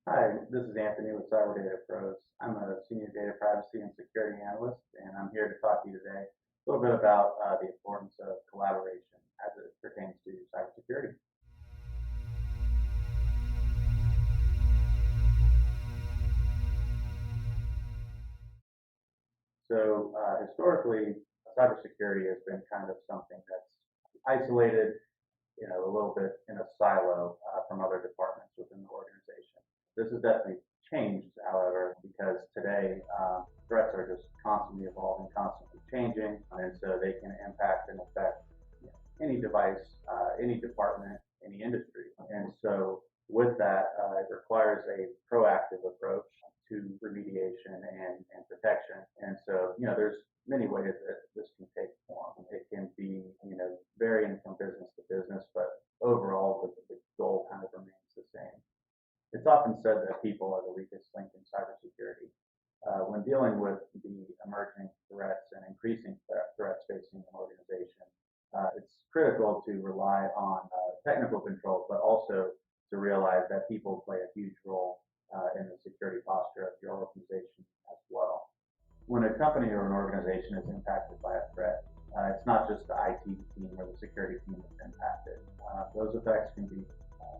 Hi, this is Anthony with CyberData Pros. I'm a senior data privacy and security analyst, and I'm here to talk to you today a little bit about the importance of collaboration as it pertains to cybersecurity. Historically, cybersecurity has been kind of something that's isolated, a little bit in a silo from other departments within the organization. This has definitely changed, however, because today threats are just constantly evolving, constantly changing, and so they can impact and affect any device, any department, any industry. And so with that, it requires a proactive approach to remediation and protection. And so, there's many ways that this can take form. It can be, varying from business to business, but overall, the goal kind of remains the same. It's often said that people are the weakest link in cybersecurity. When dealing with the emerging threats and increasing threats facing an organization, it's critical to rely on technical control, but also to realize that people play a huge role in the security posture of your organization as well. When a company or an organization is impacted by a threat, it's not just the IT team or the security team that's impacted. Those effects can be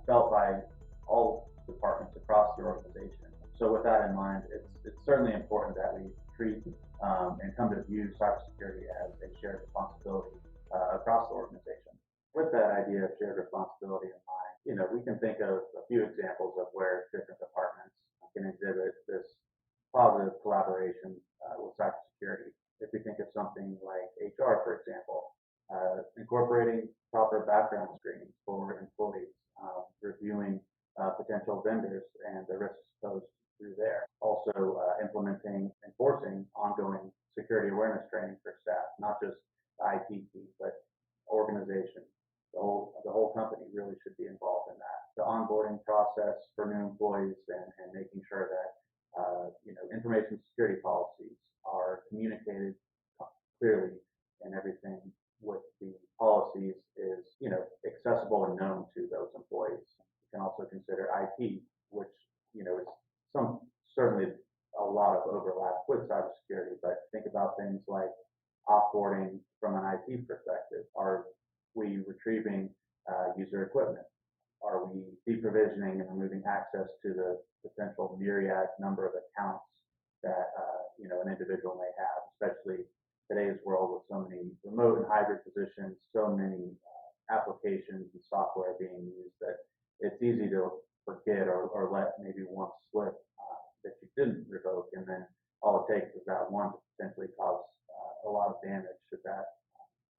felt by all departments across the organization. So with that in mind, it's certainly important that we treat and come to view cybersecurity as a shared responsibility across the organization. With that idea of shared responsibility in mind, we can think of a few examples of where different departments can exhibit this positive collaboration with cybersecurity. If we think of something like HR, for example, incorporating proper background screenings for employees, reviewing potential vendors and the risks posed through there. Also, enforcing ongoing security awareness training for staff, not just the IT team, but organization. The whole company really should be involved in that. The onboarding process for new employees and making sure that information security policies are communicated clearly, and everything with the policies is accessible and known to those employees. You can also consider IT, which is some certainly a lot of overlap with cybersecurity, but think about things like offboarding from an IT perspective. Are we retrieving user equipment? Are we deprovisioning and removing access to the potential myriad number of accounts that an individual may have, especially today's world with so many remote and hybrid positions, so many applications and software being used that it's easy to forget or let maybe one slip that you didn't revoke, and then all it takes is that one to potentially cause a lot of damage should that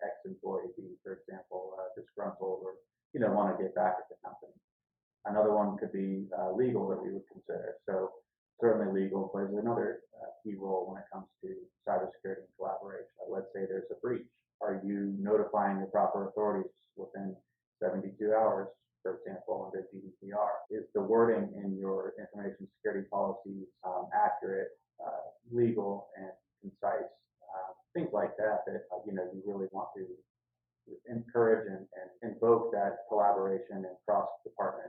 ex-employee be, for example, disgruntled or want to get back at the company. Another one could be legal that we would consider. So certainly legal plays another key role when it comes to cybersecurity and collaboration. Let's say there's a breach. Are you notifying the proper authorities within 72 hours, for example, under GDPR? Is the wording in your information security policies accurate, legal, and concise? Things like that you really want to encourage and invoke that collaboration and cross-department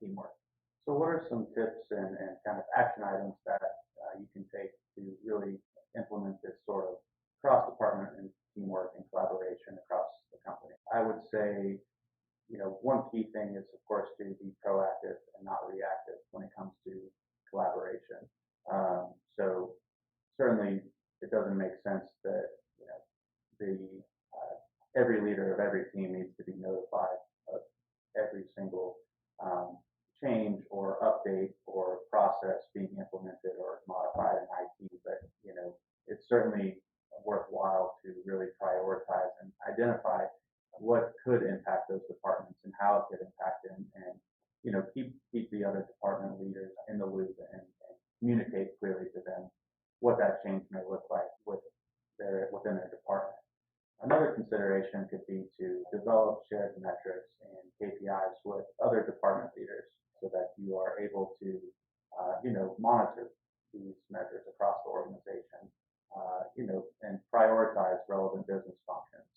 teamwork. So what are some tips and kind of action items that you can take to really implement this sort of cross-department and teamwork and collaboration across the company? I would say, one key thing is, of course, to be proactive and not reactive when it comes to collaboration. So certainly, it doesn't make sense that the every leader of every team needs to be notified of every single change or update or process being implemented or modified in IT. But it's certainly worthwhile to really prioritize and identify what could impact those departments and how it could impact them, and keep the other department leaders in the loop and communicate clearly to them what that change may look like within their department. Another consideration could be to develop shared metrics and KPIs with other department leaders so that you are able to, monitor these measures across the organization, and prioritize relevant business functions.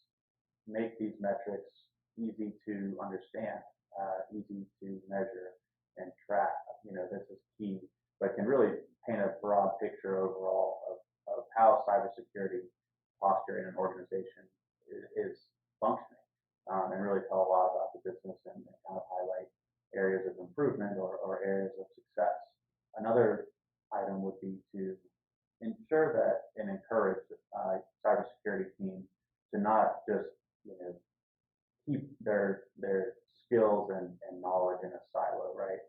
Make these metrics easy to understand, easy to measure and track. This is key, but can really paint a broad picture overall of how cybersecurity posture in an organization is functioning, and really tell a lot about the business and kind of highlight areas of improvement or areas of success. Another item would be to ensure that and encourage cybersecurity teams to not just keep their skills and knowledge in a silo, right?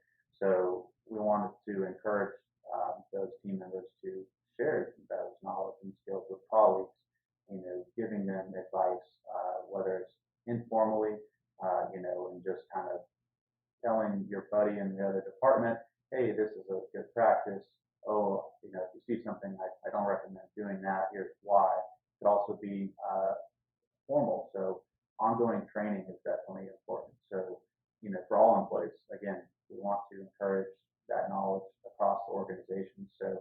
So we wanted to encourage those team members to share those knowledge and skills with colleagues, giving them advice, whether it's informally, and just kind of telling your buddy in the other department, hey, this is a good practice. Oh, if you see something, I don't recommend doing that. Here's why. It could also be formal. So ongoing training is definitely important. So, for all employees, again, we want to encourage that knowledge across the organization. So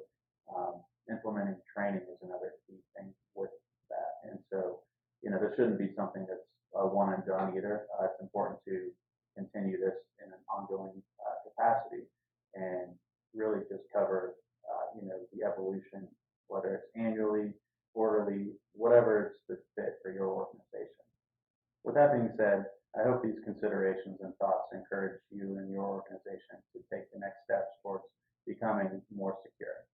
implementing training is another key thing with that. And so, this shouldn't be something that's a one and done either. It's important to continue this in an ongoing capacity and really just cover, the evolution, whether it's annually, quarterly, whatever it's the fit for your organization. With that being said, I hope these considerations and thoughts encourage you and your organization to take the next steps towards becoming more secure.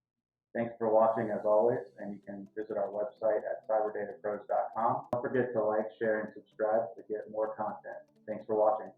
Thanks for watching as always, and you can visit our website at cyberdatapros.com. Don't forget to like, share, and subscribe to get more content. Thanks for watching.